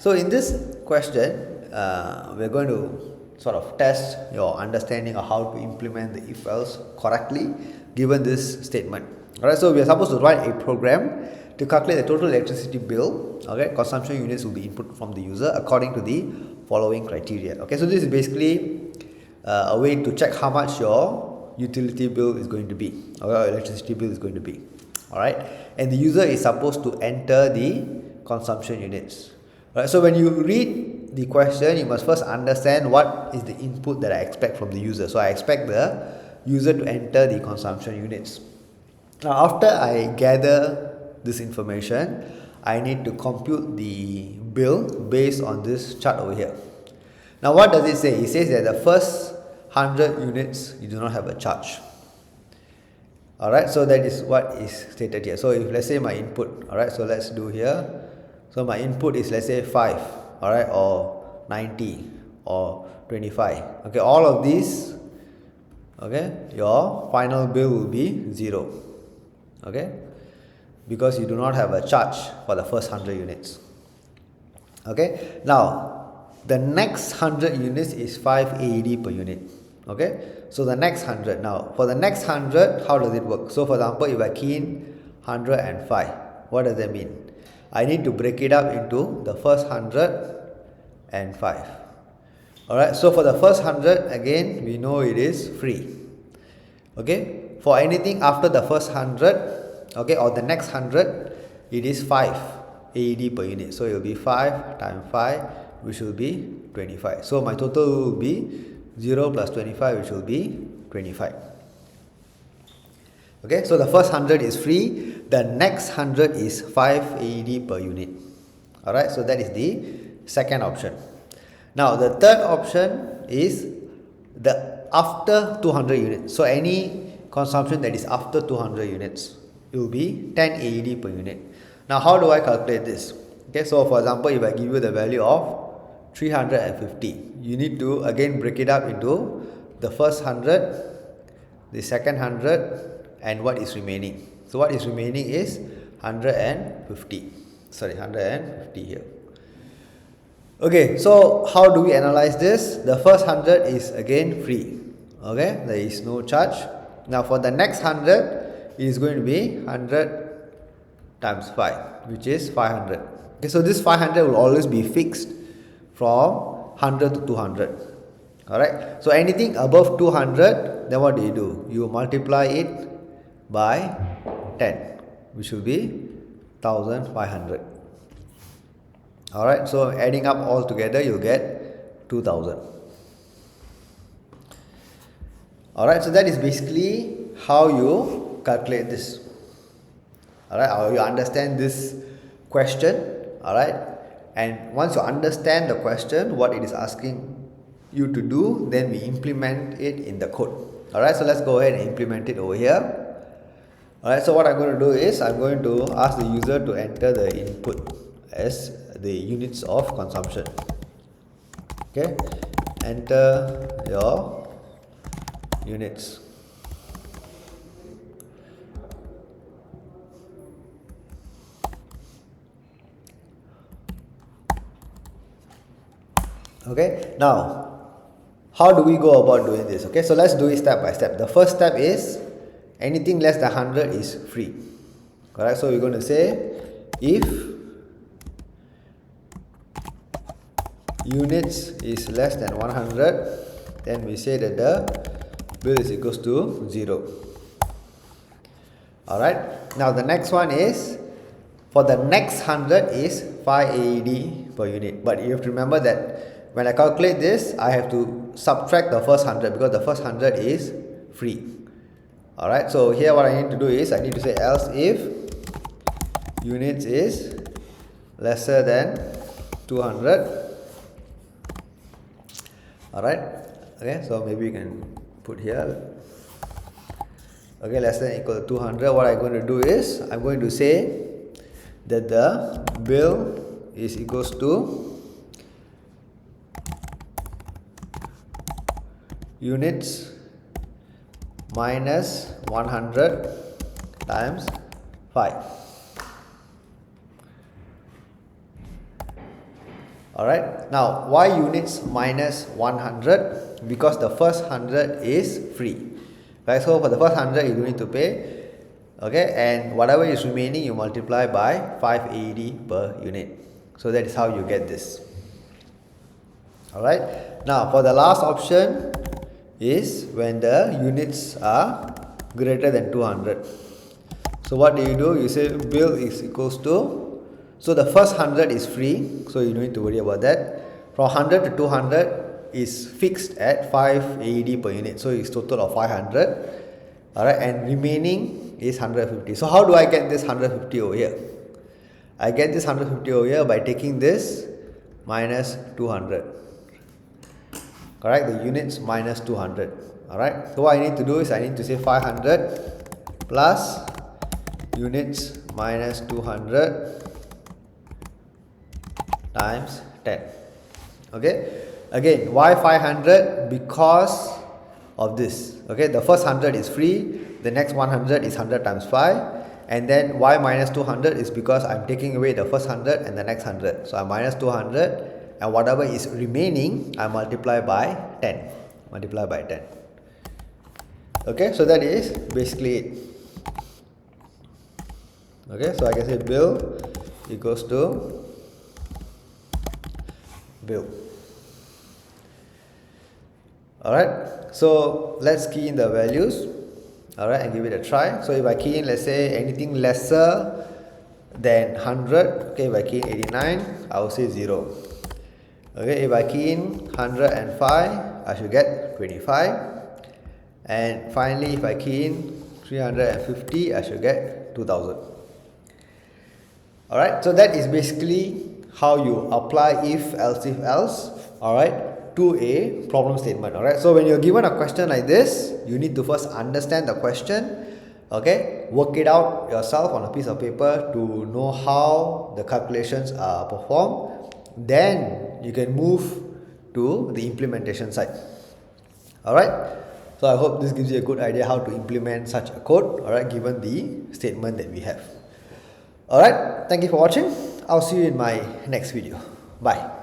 So in this question, we're going to sort of test your understanding of how to implement the if-else correctly given this statement. Alright, so we are supposed to write a program to calculate the total electricity bill. Okay, consumption units will be input from the user according to the following criteria. Okay, so this is basically a way to check how much your utility bill is going to be, or your electricity bill is going to be. Alright, and the user is supposed to enter the consumption units. Alright, so when you read the question, you must first understand what is the input that I expect from the user. So I expect the user to enter the consumption units. Now after I gather this information, I need to compute the bill based on this chart over here. Now what does it say? It says that the first 100 units you do not have a charge. Alright, so that is what is stated here. So if let's say my input, alright, so let's do here. So my input is, let's say 5, alright, or 90 or 25. Okay, all of these, okay, your final bill will be 0. Okay, because you do not have a charge for the first 100 units. Okay, now the next 100 units is 5 AED per unit. Okay, so the next 100, now for the next 100, how does it work? So for example, if I key in 105, what does that mean? I need to break it up into the first 100 and 5. Alright, so for the first 100, again we know it is free. Okay, for anything after the first 100, okay, or the next 100, it is 5 AED per unit. So it will be 5 times 5, which will be 25. So my total will be 0 plus 25, which will be 25. Okay, so the first 100 is free, the next 100 is 5 AED per unit. Alright, so that is the second option. Now the third option is the after 200 units. So any consumption that is after 200 units, it will be 10 AED per unit. Now how do I calculate this? Okay, so for example, if I give you the value of 350, you need to again break it up into the first 100, the second 100, and what is remaining. So what is remaining is 150. Sorry, 150 here. Okay, so how do we analyze this? The first 100 is again free. Okay, there is no charge. Now for the next 100, it is going to be 100 times 5, which is 500. Okay, so this 500 will always be fixed from 100 to 200. Alright, so anything above 200, then what do? You multiply it by 10, which will be 1500. Alright, so adding up all together, you get 2000. Alright, so that is basically how you calculate this. Alright, how you understand this question. Alright, and once you understand the question, what it is asking you to do, then we implement it in the code. Alright, so let's go ahead and implement it over here. Alright, so what I'm going to do is I'm going to ask the user to enter the input as the units of consumption. Okay, enter your units. Okay, now how do we go about doing this? Okay, so let's do it step by step. The first step is anything less than 100 is free. Correct, so we're going to say if units is less than 100, then we say that the bill is equals to 0. Alright, now the next one is for the next 100 is 5 AED per unit, but you have to remember that when I calculate this, I have to subtract the first 100 because the first 100 is free. Alright, so here what I need to do is I need to say else if units is lesser than 200. Alright, okay, so maybe you can put here, okay, less than equal to 200. What I'm going to do is I'm going to say that the bill is equals to units minus 100 times 5. Alright, now why units minus 100? Because the first 100 is free. Right, so for the first 100 you don't need to pay. Okay, and whatever is remaining you multiply by 580 per unit. So that is how you get this. Alright, now for the last option is when the units are greater than 200. So what do? You say bill is equals to, so the first 100 is free, so you don't need to worry about that. From 100 to 200 is fixed at 580 per unit, so it's total of 500. Alright, and remaining is 150. So how do I get this 150 over here? I get this 150 over here by taking this minus 200. Correct, the units minus 200. Alright, so what I need to do is I need to say 500 plus units minus 200 times 10. Okay, again, why 500? Because of this. Okay, the first 100 is free, the next 100 is 100 times 5, and then why minus 200 is because I'm taking away the first 100 and the next 100. So I minus 200, and whatever is remaining I multiply by 10. Multiply by 10. Okay, so that is basically it. Okay, so I can say bill equals to bill. Alright, so let's key in the values. Alright, and give it a try. So if I key in, let's say anything lesser than 100, okay, if I key in 89, I will say 0. Okay, if I key in 105, I should get 25. And finally, if I key in 350, I should get 2000. Alright, so that is basically how you apply if-elif-else, alright, to a problem statement. Alright, so when you're given a question like this, you need to first understand the question, okay, work it out yourself on a piece of paper to know how the calculations are performed. Then you can move to the implementation side. Alright, so I hope this gives you a good idea how to implement such a code, alright, given the statement that we have. Alright, thank you for watching. I'll see you in my next video. Bye.